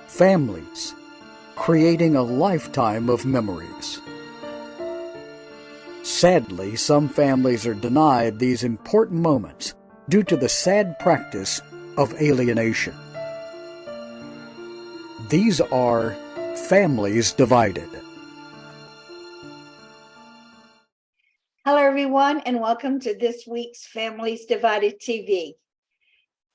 Families, creating a lifetime of memories. Sadly, some families are denied these important moments due to the sad practice of alienation. These are families divided. Hello, everyone, and welcome to this week's Families Divided TV.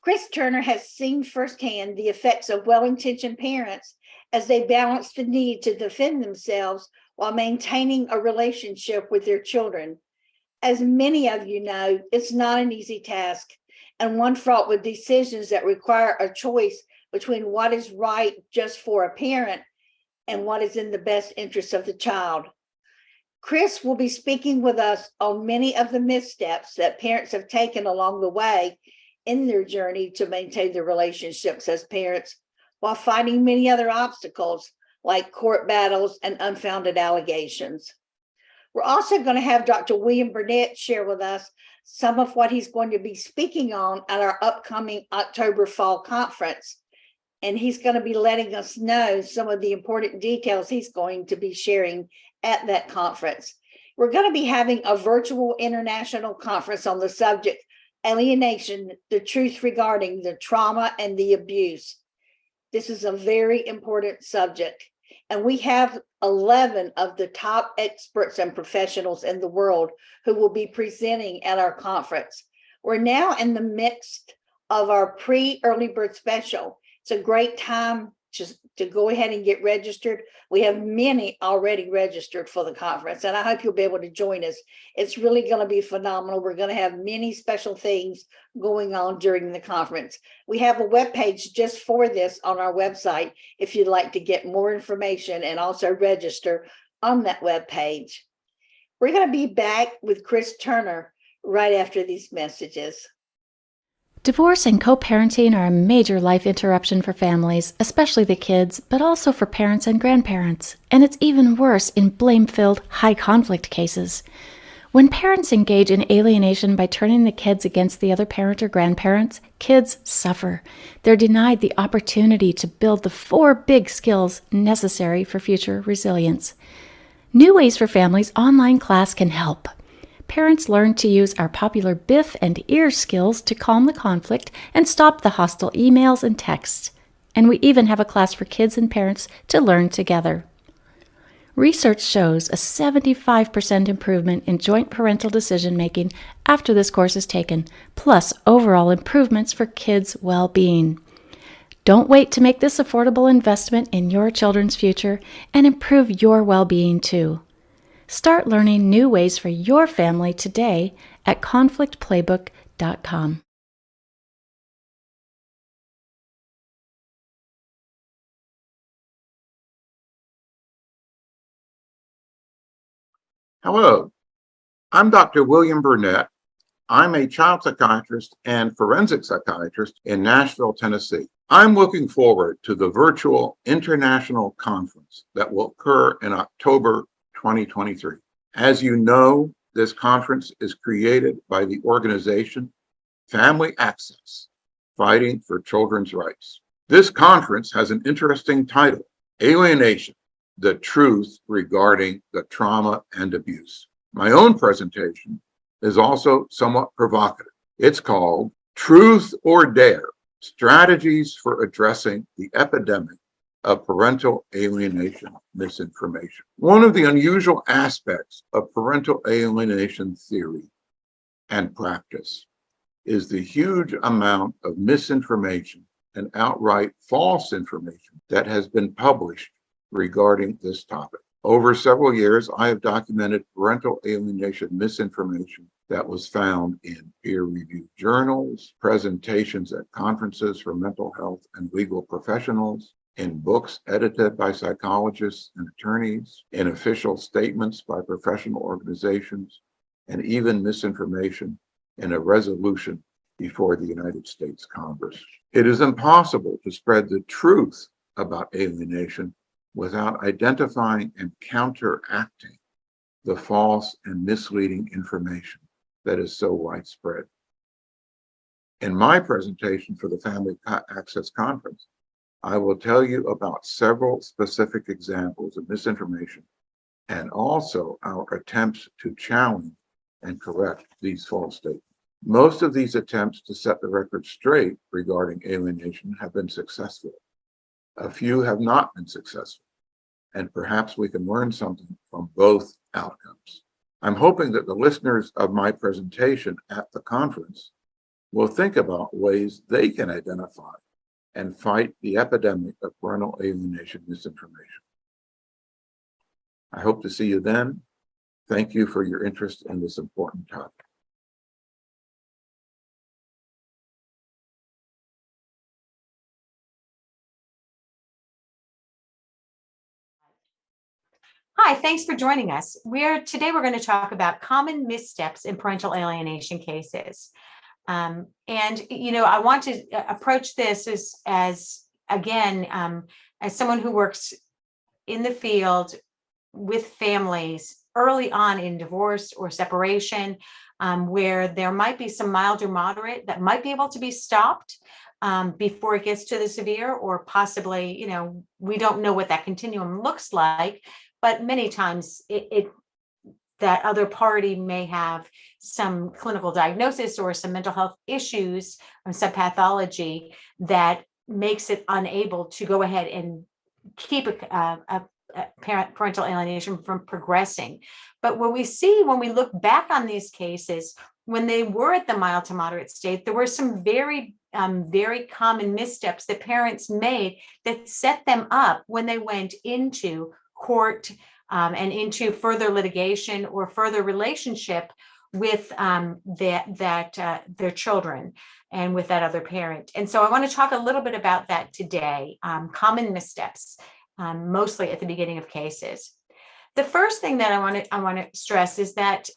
Chris Turner has seen firsthand the effects of well-intentioned parents as they balance the need to defend themselves while maintaining a relationship with their children. As many of you know, it's not an easy task, and one fraught with decisions that require a choice between what is right just for a parent and what is in the best interest of the child. Chris will be speaking with us on many of the missteps that parents have taken along the way in their journey to maintain their relationships as parents, while fighting many other obstacles like court battles and unfounded allegations. We're also going to have Dr. William Burnett share with us some of what he's going to be speaking on at our upcoming October Fall Conference. And he's going to be letting us know some of the important details he's going to be sharing at that conference. We're going to be having a virtual international conference on the subject, alienation, the truth regarding the trauma and the abuse. This is a very important subject. And we have 11 of the top experts and professionals in the world who will be presenting at our conference. We're now in the midst of our pre-early bird special. It's a great time just to go ahead and get registered. We have many already registered for the conference, and I hope you'll be able to join us. It's really going to be phenomenal. We're going to have many special things going on during the conference. We have a webpage just for this on our website if you'd like to get more information and also register on that webpage. We're going to be back with Chris Turner right after these messages. Divorce and co-parenting are a major life interruption for families, especially the kids, but also for parents and grandparents. And it's even worse in blame-filled, high-conflict cases. When parents engage in alienation by turning the kids against the other parent or grandparents, kids suffer. They're denied the opportunity to build the 4 big skills necessary for future resilience. New Ways for Families online class can help. Parents learn to use our popular BIF and EAR skills to calm the conflict and stop the hostile emails and texts. And we even have a class for kids and parents to learn together. Research shows a 75% improvement in joint parental decision-making after this course is taken, plus overall improvements for kids' well-being. Don't wait to make this affordable investment in your children's future and improve your well-being too. Start learning new ways for your family today at conflictplaybook.com. Hello, I'm Dr. William Burnett. I'm a child psychiatrist and forensic psychiatrist in Nashville, Tennessee. I'm looking forward to the virtual international conference that will occur in October 2023. As you know, this conference is created by the organization Family Access, Fighting for Children's Rights. This conference has an interesting title, Alienation, the Truth Regarding the Trauma and Abuse. My own presentation is also somewhat provocative. It's called Truth or Dare, Strategies for Addressing the Epidemic of Parental Alienation Misinformation. One of the unusual aspects of parental alienation theory and practice is the huge amount of misinformation and outright false information that has been published regarding this topic. Over several years, I have documented parental alienation misinformation that was found in peer-reviewed journals, presentations at conferences for mental health and legal professionals, in books edited by psychologists and attorneys, in official statements by professional organizations, and even misinformation in a resolution before the United States Congress. It is impossible to spread the truth about alienation without identifying and counteracting the false and misleading information that is so widespread. In my presentation for the Family Access Conference, I will tell you about several specific examples of misinformation and also our attempts to challenge and correct these false statements. Most of these attempts to set the record straight regarding alienation have been successful. A few have not been successful, and perhaps we can learn something from both outcomes. I'm hoping that the listeners of my presentation at the conference will think about ways they can identify and fight the epidemic of parental alienation misinformation. I hope to see you then. Thank you for your interest in this important topic. Hi, thanks for joining us. Today we're going to talk about common missteps in parental alienation cases. I want to approach this as someone who works in the field with families early on in divorce or separation, where there might be some mild or moderate that might be able to be stopped before it gets to the severe, or possibly, we don't know what that continuum looks like, but many times that other party may have some clinical diagnosis or some mental health issues or some pathology that makes it unable to go ahead and keep a parental alienation from progressing. But when we look back on these cases, when they were at the mild to moderate state, there were some very common missteps that parents made that set them up when they went into court and into further litigation or further relationship with their children and with that other parent. And so I want to talk a little bit about that today, common missteps, mostly at the beginning of cases. The first thing that I want to stress is that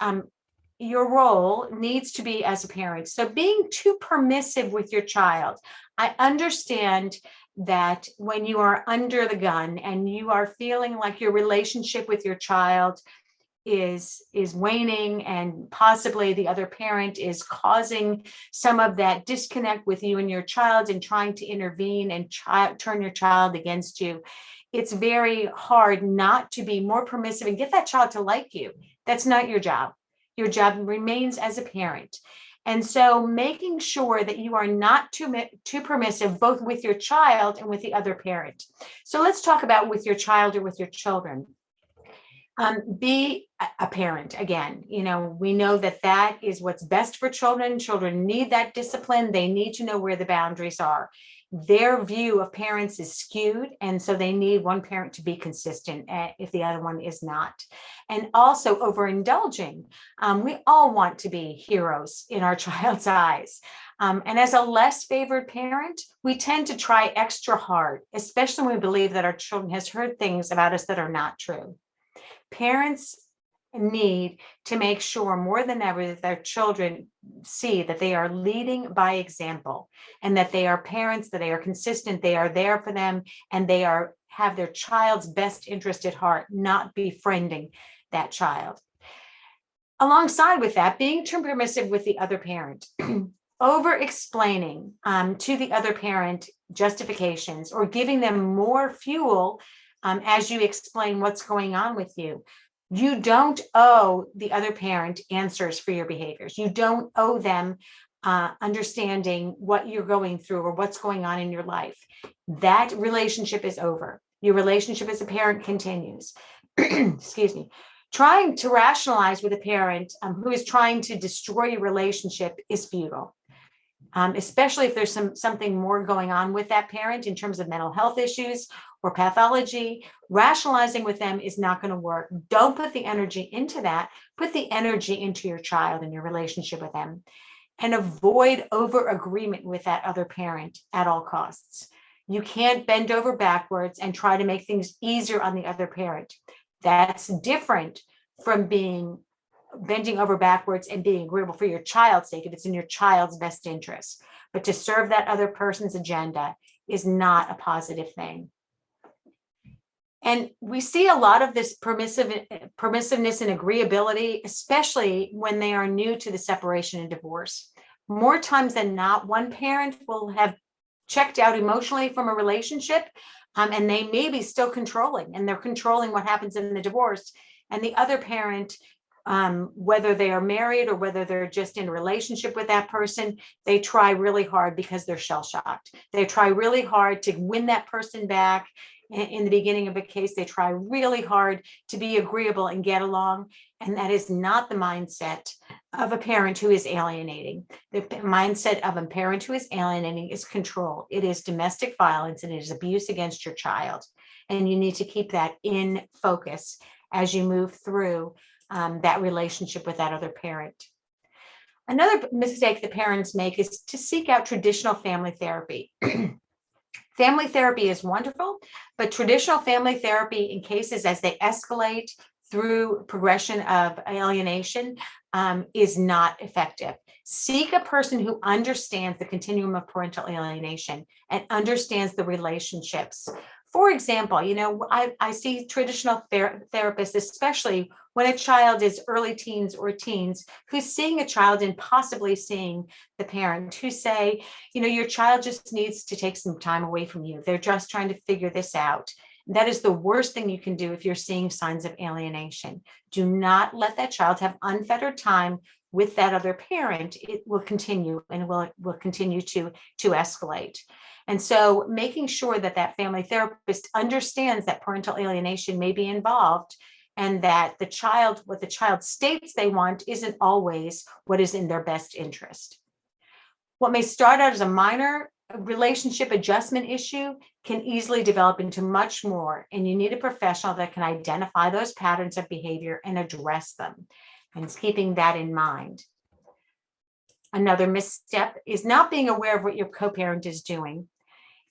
your role needs to be as a parent. So being too permissive with your child. I understand that when you are under the gun and you are feeling like your relationship with your child is waning, and possibly the other parent is causing some of that disconnect with you and your child and trying to intervene and turn your child against you, it's very hard not to be more permissive and get that child to like you. That's not your job. Your job remains as a parent. And so making sure that you are not too permissive, both with your child and with the other parent. So let's talk about with your child or with your children. Be a parent. Again, we know that is what's best for children. Children need that discipline. They need to know where the boundaries are. Their view of parents is skewed, and so they need one parent to be consistent if the other one is not. And also overindulging. We all want to be heroes in our child's eyes. And as a less favored parent, we tend to try extra hard, especially when we believe that our children has heard things about us that are not true. Parents need to make sure more than ever that their children see that they are leading by example, and that they are parents, that they are consistent, they are there for them, and they have their child's best interest at heart, not befriending that child. Alongside with that, being too permissive with the other parent, over explaining to the other parent justifications, or giving them more fuel as you explain what's going on with you. You don't owe the other parent answers for your behaviors. You don't owe them understanding what you're going through or what's going on in your life. That relationship is over. Your relationship as a parent continues. Excuse me. Trying to rationalize with a parent who is trying to destroy your relationship is futile. Especially if there's something more going on with that parent in terms of mental health issues or pathology. Rationalizing with them is not going to work. Don't put the energy into that. Put the energy into your child and your relationship with them, and avoid over agreement with that other parent at all costs. You can't bend over backwards and try to make things easier on the other parent. That's different from bending over backwards and being agreeable for your child's sake if it's in your child's best interest. But to serve that other person's agenda is not a positive thing. And we see a lot of this permissiveness and agreeability, especially when they are new to the separation and divorce. More times than not, one parent will have checked out emotionally from a relationship, and they may be still controlling, and they're controlling what happens in the divorce. And the other parent, whether they are married or whether they're just in a relationship with that person, they try really hard because they're shell shocked. They try really hard to win that person back. In the beginning of a case, they try really hard to be agreeable and get along. And that is not the mindset of a parent who is alienating. The mindset of a parent who is alienating is control. It is domestic violence, and it is abuse against your child. And you need to keep that in focus as you move through that relationship with that other parent. Another mistake that parents make is to seek out traditional family therapy. Family therapy is wonderful, but traditional family therapy in cases as they escalate through progression of alienation is not effective. Seek a person who understands the continuum of parental alienation and understands the relationships. For example, I see traditional therapists, especially when a child is early teens or teens, who's seeing a child and possibly seeing the parent, who say, your child just needs to take some time away from you. They're just trying to figure this out. That is the worst thing you can do if you're seeing signs of alienation. Do not let that child have unfettered time with that other parent. It will continue, and will continue to escalate. And so making sure that that family therapist understands that parental alienation may be involved, and that what the child states they want isn't always what is in their best interest. What may start out as a minor relationship adjustment issue can easily develop into much more, and you need a professional that can identify those patterns of behavior and address them. And it's keeping that in mind. Another misstep is not being aware of what your co-parent is doing.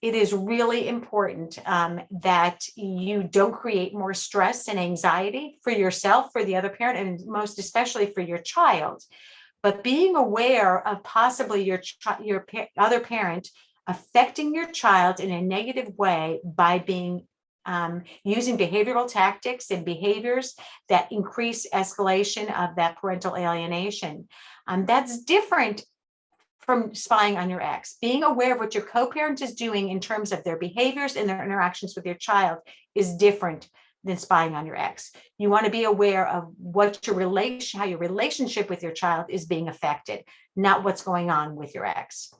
It is really important that you don't create more stress and anxiety for yourself, for the other parent, and most especially for your child. But being aware of possibly your other parent affecting your child in a negative way by using behavioral tactics and behaviors that increase escalation of that parental alienation. That's different from spying on your ex. Being aware of what your co-parent is doing in terms of their behaviors and their interactions with your child is different than spying on your ex. You want to be aware of how your relationship with your child is being affected, not what's going on with your ex.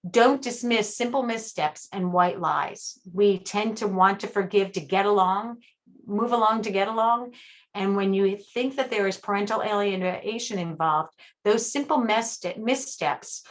Don't dismiss simple missteps and white lies. We tend to want to forgive to get along, move along to get along. And when you think that there is parental alienation involved, those simple missteps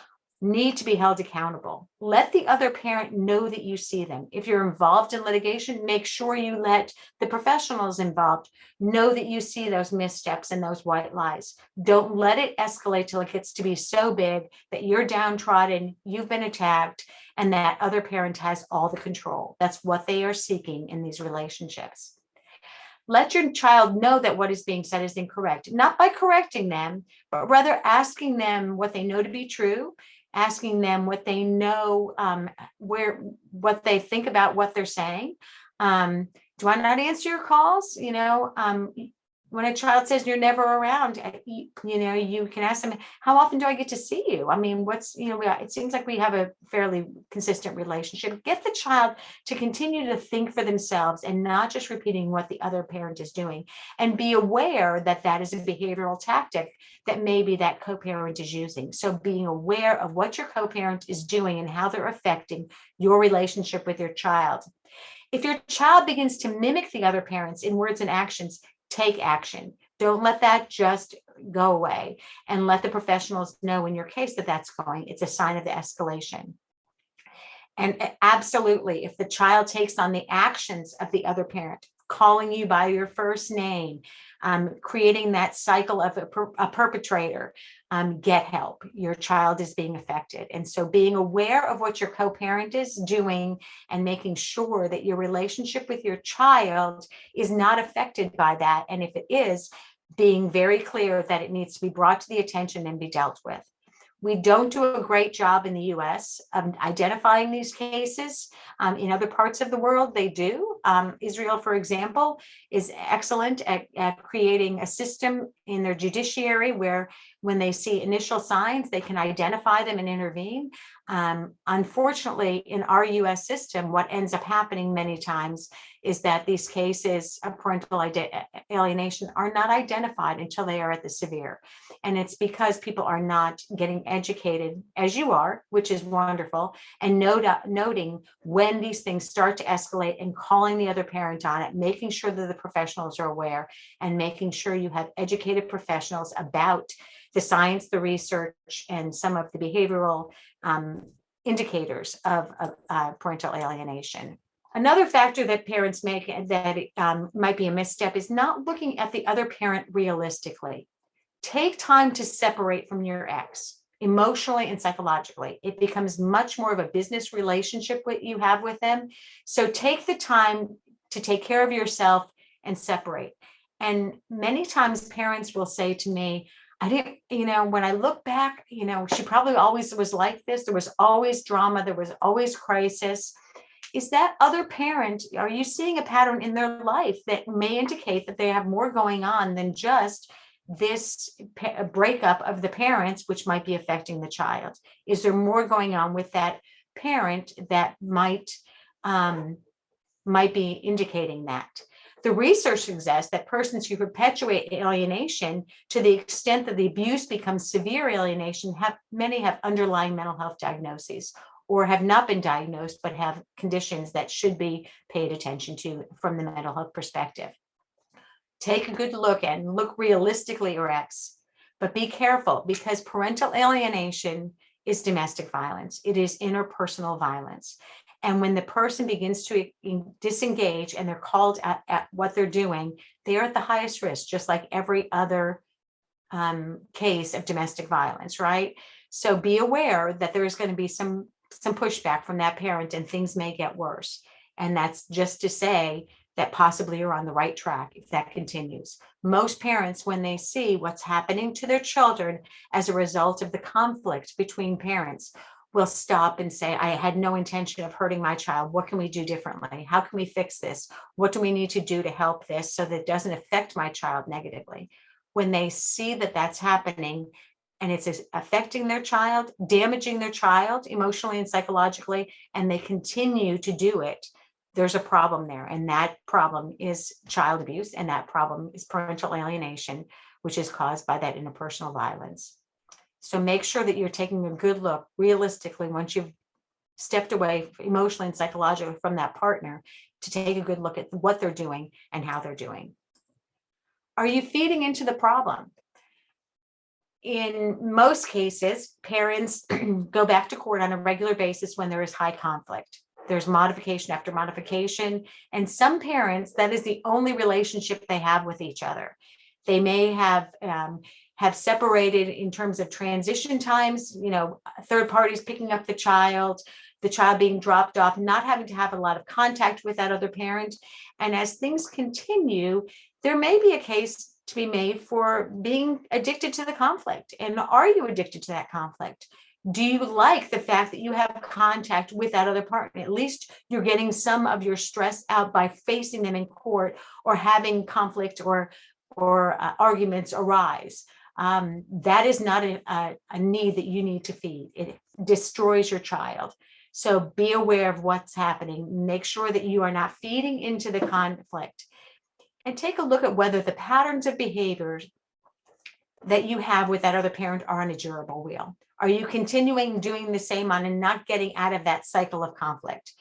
need to be held accountable. Let the other parent know that you see them. If you're involved in litigation, make sure you let the professionals involved know that you see those missteps and those white lies. Don't let it escalate till it gets to be so big that you're downtrodden, you've been attacked, and that other parent has all the control. That's what they are seeking in these relationships. Let your child know that what is being said is incorrect, not by correcting them, but rather asking them what they know to be true, asking them what they know, what they think about what they're saying. Do I not answer your calls? When a child says you're never around, you can ask them, how often do I get to see you? I mean, it seems like we have a fairly consistent relationship. Get the child to continue to think for themselves and not just repeating what the other parent is doing, and be aware that that is a behavioral tactic that maybe that co-parent is using. So being aware of what your co-parent is doing and how they're affecting your relationship with your child. If your child begins to mimic the other parents in words and actions, take action. Don't let that just go away, and let the professionals know in your case that that's going. It's a sign of the escalation. And absolutely, if the child takes on the actions of the other parent, calling you by your first name, creating that cycle of a perpetrator, get help. Your child is being affected. And so being aware of what your co-parent is doing and making sure that your relationship with your child is not affected by that. And if it is, being very clear that it needs to be brought to the attention and be dealt with. We don't do a great job in the US of identifying these cases. In other parts of the world, they do. Israel, for example, is excellent at creating a system in their judiciary where when they see initial signs, they can identify them and intervene. Unfortunately, in our US system, what ends up happening many times is that these cases of parental alienation are not identified until they are at the severe. And it's because people are not getting educated, as you are, which is wonderful, and noting when these things start to escalate and calling the other parent on it, making sure that the professionals are aware, and making sure you have educated professionals about the science, the research, and some of the behavioral indicators of parental alienation. Another factor that parents make that might be a misstep is not looking at the other parent realistically. Take time to separate from your ex emotionally and psychologically. It becomes much more of a business relationship that you have with them. So take the time to take care of yourself and separate. And many times parents will say to me, I didn't, when I look back, she probably always was like this. There was always drama. There was always crisis. Is that other parent, are you seeing a pattern in their life that may indicate that they have more going on than just this breakup of the parents, which might be affecting the child? Is there more going on with that parent that might be indicating that? The research suggests that persons who perpetuate alienation to the extent that the abuse becomes severe alienation many have underlying mental health diagnoses, or have not been diagnosed but have conditions that should be paid attention to from the mental health perspective. Take a good look and look realistically at your ex, but be careful, because parental alienation is domestic violence. It is interpersonal violence. And when the person begins to disengage and they're called at what they're doing, they are at the highest risk, just like every other case of domestic violence, right? So be aware that there is going to be some pushback from that parent, and things may get worse. And that's just to say that possibly you're on the right track if that continues. Most parents, when they see what's happening to their children as a result of the conflict between parents, will stop and say, I had no intention of hurting my child. What can we do differently? How can we fix this? What do we need to do to help this so that it doesn't affect my child negatively? When they see that that's happening and it's affecting their child, damaging their child emotionally and psychologically, and they continue to do it, there's a problem there. And that problem is child abuse, and that problem is parental alienation, which is caused by that interpersonal violence. So make sure that you're taking a good look realistically once you've stepped away emotionally and psychologically from that partner, to take a good look at what they're doing and how they're doing. Are you feeding into the problem? In most cases, parents go back to court on a regular basis when there is high conflict. There's modification after modification. And some parents, that is the only relationship they have with each other. They may have separated in terms of transition times, third parties picking up the child being dropped off, not having to have a lot of contact with that other parent. And as things continue, there may be a case to be made for being addicted to the conflict. And are you addicted to that conflict? Do you like the fact that you have contact with that other partner? At least you're getting some of your stress out by facing them in court or having conflict or arguments arise. That is not a need that you need to feed. It destroys your child. So be aware of what's happening. Make sure that you are not feeding into the conflict. And take a look at whether the patterns of behaviors that you have with that other parent are on a durable wheel. Are you continuing doing the same on and not getting out of that cycle of conflict?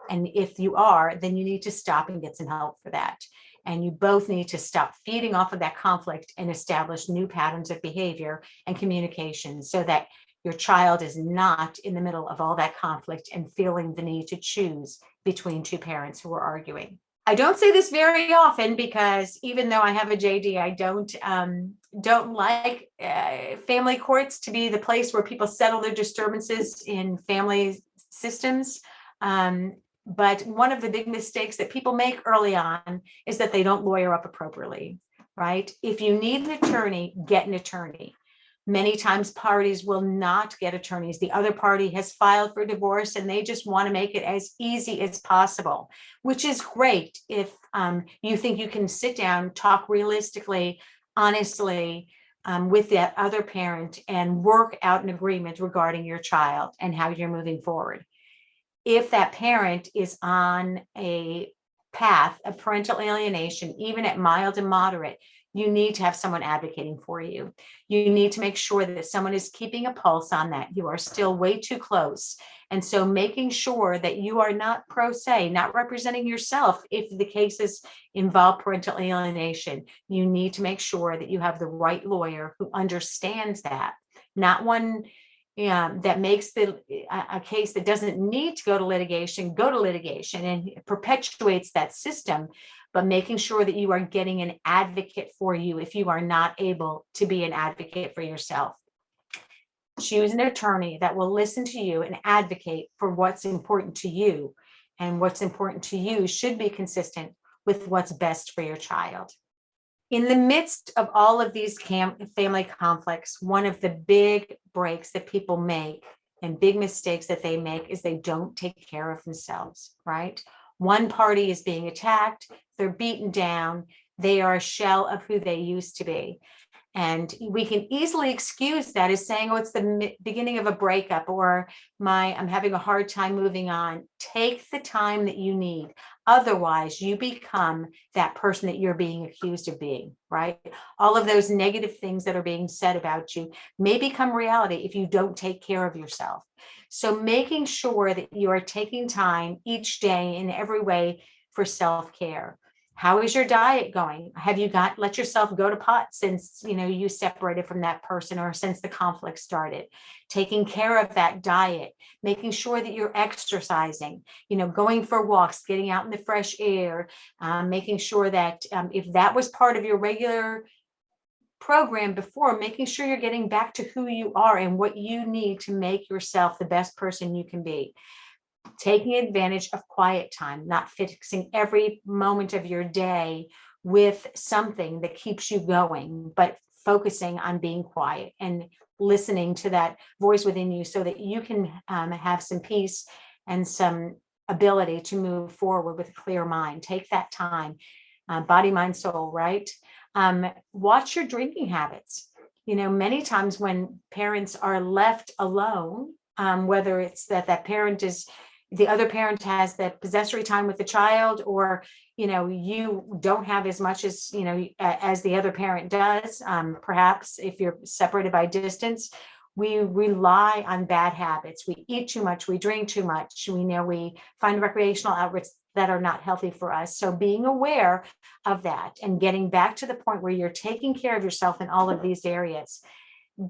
And if you are, then you need to stop and get some help for that. And you both need to stop feeding off of that conflict and establish new patterns of behavior and communication so that your child is not in the middle of all that conflict and feeling the need to choose between two parents who are arguing. I don't say this very often because even though I have a JD, I don't like family courts to be the place where people settle their disturbances in family systems. But one of the big mistakes that people make early on is that they don't lawyer up appropriately, right? If you need an attorney, get an attorney. Many times parties will not get attorneys. The other party has filed for divorce and they just want to make it as easy as possible, which is great if you think you can sit down, talk realistically, honestly, with that other parent and work out an agreement regarding your child and how you're moving forward. If that parent is on a path of parental alienation, even at mild and moderate, you need to have someone advocating for you. You need to make sure that someone is keeping a pulse on that. You are still way too close. And so making sure that you are not pro se, not representing yourself if the cases involve parental alienation, you need to make sure that you have the right lawyer who understands that, not one that makes a case that doesn't need to go to litigation and perpetuates that system, but making sure that you are getting an advocate for you if you are not able to be an advocate for yourself. Choose an attorney that will listen to you and advocate for what's important to you, and what's important to you should be consistent with what's best for your child. In the midst of all of these family conflicts, one of the big breaks that people make and big mistakes that they make is they don't take care of themselves, right? One party is being attacked, they're beaten down, they are a shell of who they used to be. And we can easily excuse that as saying, oh, it's the beginning of a breakup, or I'm having a hard time moving on. Take the time that you need. Otherwise, you become that person that you're being accused of being, right? All of those negative things that are being said about you may become reality if you don't take care of yourself. So making sure that you are taking time each day in every way for self-care. How is your diet going? Have you let yourself go to pot since you separated from that person, or since the conflict started? Taking care of that diet, making sure that you're exercising, going for walks, getting out in the fresh air, making sure that if that was part of your regular program before, making sure you're getting back to who you are and what you need to make yourself the best person you can be. Taking advantage of quiet time, not fixing every moment of your day with something that keeps you going, but focusing on being quiet and listening to that voice within you so that you can have some peace and some ability to move forward with a clear mind. Take that time, body, mind, soul, right? Watch your drinking habits. Many times when parents are left alone, whether it's that the other parent has that possessory time with the child, or you don't have as much as as the other parent does, perhaps if you're separated by distance, we rely on bad habits. We eat too much, we drink too much, we find recreational outlets that are not healthy for us. So being aware of that and getting back to the point where you're taking care of yourself in all of these areas.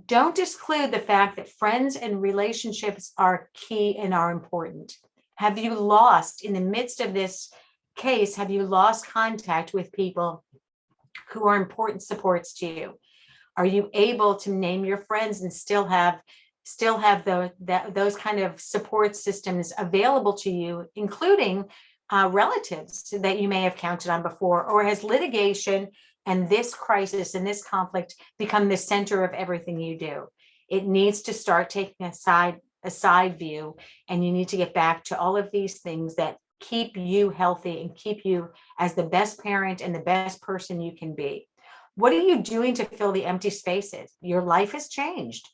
Don't exclude the fact that friends and relationships are key and are important. Have you lost, in the midst of this case, have you lost contact with people who are important supports to you? Are you able to name your friends and still have those kind of support systems available to you, including relatives that you may have counted on before? Or has litigation and this crisis and this conflict become the center of everything you do? It needs to start taking a side view, and you need to get back to all of these things that keep you healthy and keep you as the best parent and the best person you can be. What are you doing to fill the empty spaces? Your life has changed.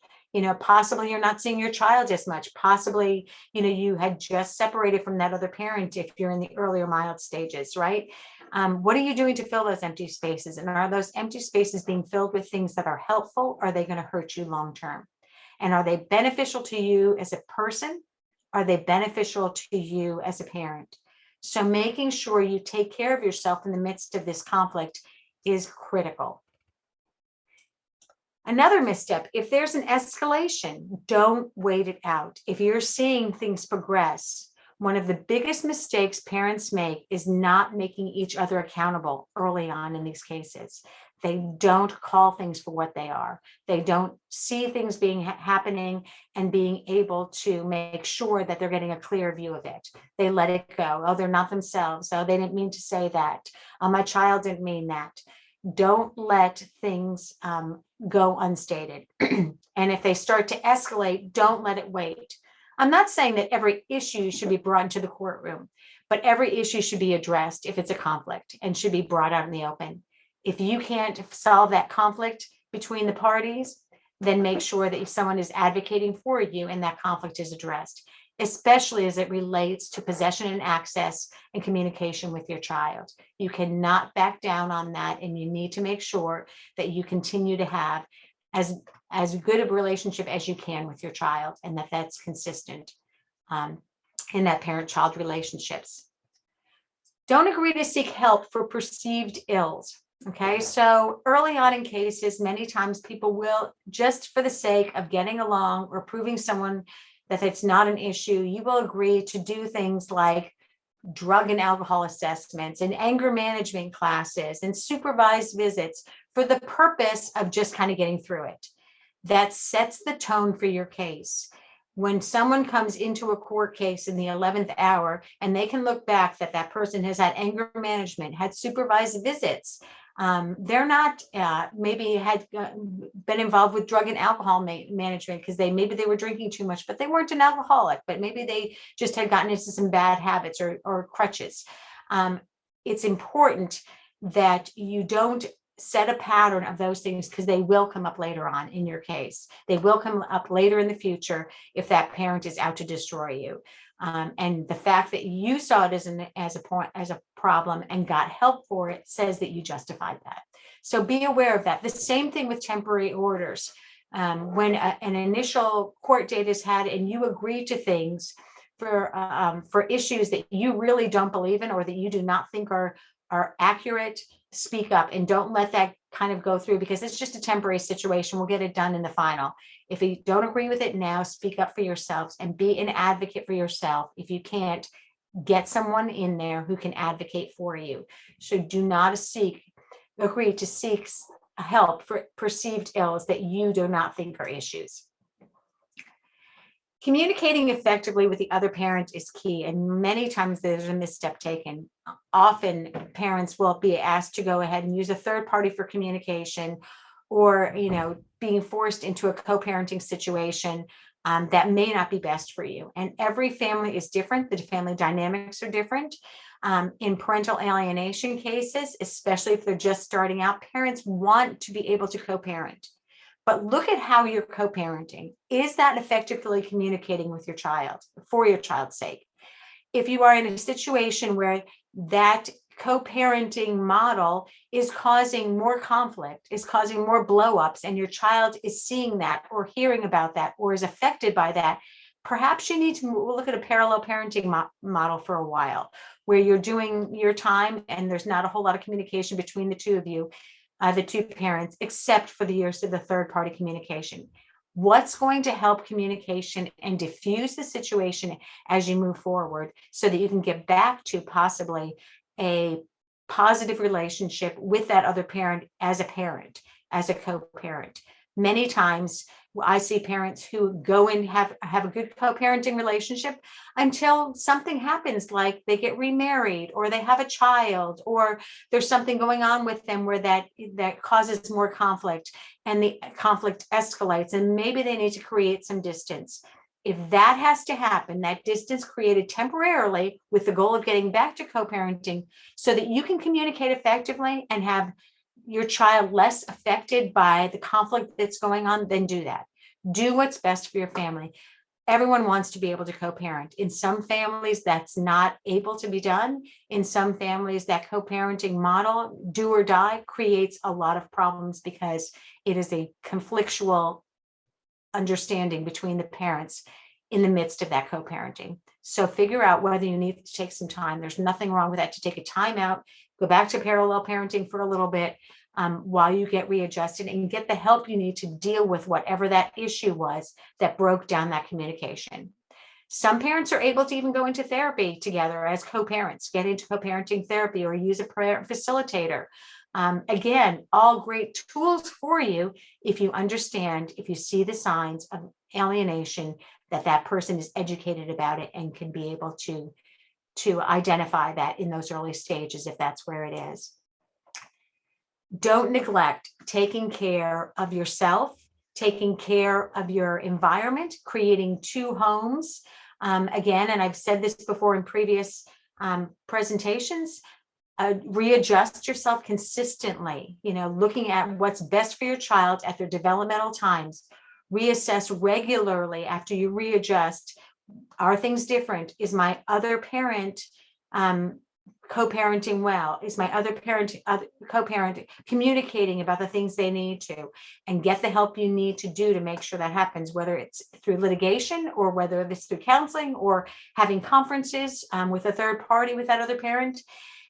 Possibly you're not seeing your child as much. Possibly, you had just separated from that other parent if you're in the earlier mild stages, right? What are you doing to fill those empty spaces? And are those empty spaces being filled with things that are helpful? Or are they going to hurt you long term? And are they beneficial to you as a person? Are they beneficial to you as a parent? So making sure you take care of yourself in the midst of this conflict is critical. Another misstep, if there's an escalation, don't wait it out. If you're seeing things progress, one of the biggest mistakes parents make is not making each other accountable early on in these cases. They don't call things for what they are. They don't see things happening and being able to make sure that they're getting a clear view of it. They let it go. Oh, they're not themselves. Oh, they didn't mean to say that. Oh, my child didn't mean that. Don't let things go unstated. And if they start to escalate, don't let it wait. I'm not saying that every issue should be brought into the courtroom, but every issue should be addressed if it's a conflict and should be brought out in the open. If you can't solve that conflict, between the parties, then make sure that if someone is advocating for you and that conflict is addressed, especially as it relates to possession and access and communication with your child. You cannot back down on that, and you need to make sure that you continue to have as good a relationship as you can with your child, and that that's consistent in that parent-child relationships. Don't agree to seek help for perceived ills. Okay, so early on in cases, many times people will, just for the sake of getting along or proving someone that it's not an issue, you will agree to do things like drug and alcohol assessments and anger management classes and supervised visits for the purpose of just kind of getting through it. That sets the tone for your case. When someone comes into a court case in the 11th hour and they can look back that that person has had anger management, had supervised visits, they're not maybe had been involved with drug and alcohol management because maybe they were drinking too much, but they weren't an alcoholic, but maybe they just had gotten into some bad habits or crutches. It's important that you don't set a pattern of those things, because they will come up later on in your case. They will come up later in the future if that parent is out to destroy you. And the fact that you saw it as a problem and got help for it says that you justified that. So be aware of that. The same thing with temporary orders. When an initial court date is had and you agree to things for issues that you really don't believe in or that you do not think are accurate, speak up and don't let that kind of go through, because it's just a temporary situation. We'll get it done in the final. If you don't agree with it now, speak up for yourselves and be an advocate for yourself. If you can't, get someone in there who can advocate for you. So do not agree to seek help for perceived ills that you do not think are issues. Communicating effectively with the other parent is key, and many times there's a misstep taken. Often parents will be asked to go ahead and use a third party for communication, or being forced into a co-parenting situation that may not be best for you. And every family is different. The family dynamics are different. In parental alienation cases, especially if they're just starting out, parents want to be able to co-parent. But look at how you're co-parenting. Is that effectively communicating with your child for your child's sake? If you are in a situation where that co-parenting model is causing more conflict, is causing more blow-ups, and your child is seeing that or hearing about that or is affected by that, perhaps you need to look at a parallel parenting model for a while, where you're doing your time and there's not a whole lot of communication between the two of you, the two parents, except for the use of the third party communication. What's going to help communication and diffuse the situation as you move forward so that you can get back to possibly a positive relationship with that other parent, as a co-parent. Many times I see parents who go and have a good co-parenting relationship until something happens, like they get remarried or they have a child, or there's something going on with them where that causes more conflict, and the conflict escalates, and maybe they need to create some distance. If that has to happen, that distance created temporarily with the goal of getting back to co-parenting so that you can communicate effectively and have your child less affected by the conflict that's going on, then do that. Do what's best for your family. Everyone wants to be able to co-parent. In some families, that's not able to be done. In some families, that co-parenting model, do or die, creates a lot of problems because it is a conflictual understanding between the parents in the midst of that co-parenting. So figure out whether you need to take some time. There's nothing wrong with that, to take a time out, go back to parallel parenting for a little bit while you get readjusted and get the help you need to deal with whatever that issue was that broke down that communication. Some parents are able to even go into therapy together as co-parents, get into co-parenting therapy or use a parent facilitator. Again, all great tools for you if you understand, if you see the signs of alienation, that person is educated about it and can be able to identify that in those early stages, if that's where it is. Don't neglect taking care of yourself, taking care of your environment, creating two homes. Again, and I've said this before in previous presentations, Readjust yourself consistently, looking at what's best for your child at their developmental times. Reassess regularly after you readjust. Are things different? Is my other parent co-parenting well? Is my other co-parent communicating about the things they need to? And get the help you need to do to make sure that happens, whether it's through litigation or whether it's through counseling or having conferences with a third party with that other parent,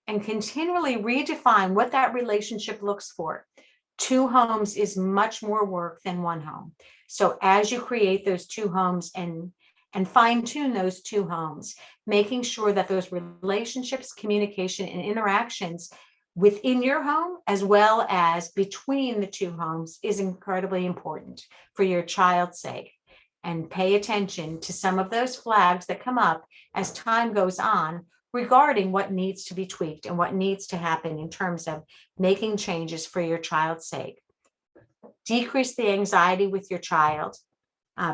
and continually redefine what that relationship looks for. 2 homes is much more work than 1 home. So as you create those 2 homes and fine tune those 2 homes, making sure that those relationships, communication, and interactions within your home, as well as between the 2 homes, is incredibly important for your child's sake. And pay attention to some of those flags that come up as time goes on regarding what needs to be tweaked and what needs to happen in terms of making changes for your child's sake. Decrease the anxiety with your child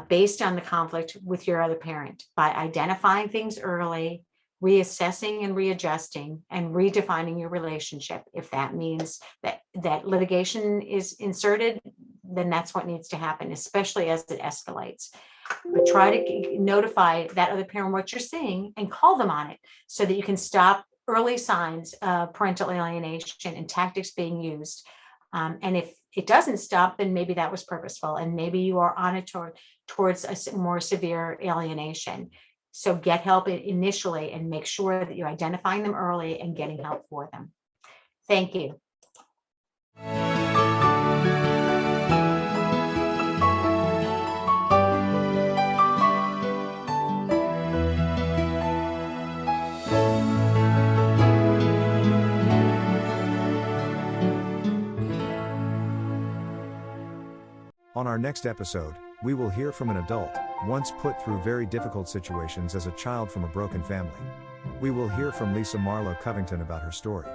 based on the conflict with your other parent by identifying things early, reassessing and readjusting, and redefining your relationship. If that means that litigation is inserted, then that's what needs to happen, especially as it escalates. But try to notify that other parent what you're seeing and call them on it so that you can stop early signs of parental alienation and tactics being used. And if it doesn't stop, then maybe that was purposeful and maybe you are on it towards a more severe alienation. So get help initially and make sure that you're identifying them early and getting help for them. Thank you. On our next episode, we will hear from an adult, once put through very difficult situations as a child from a broken family. We will hear from Lisa Marlowe Covington about her story.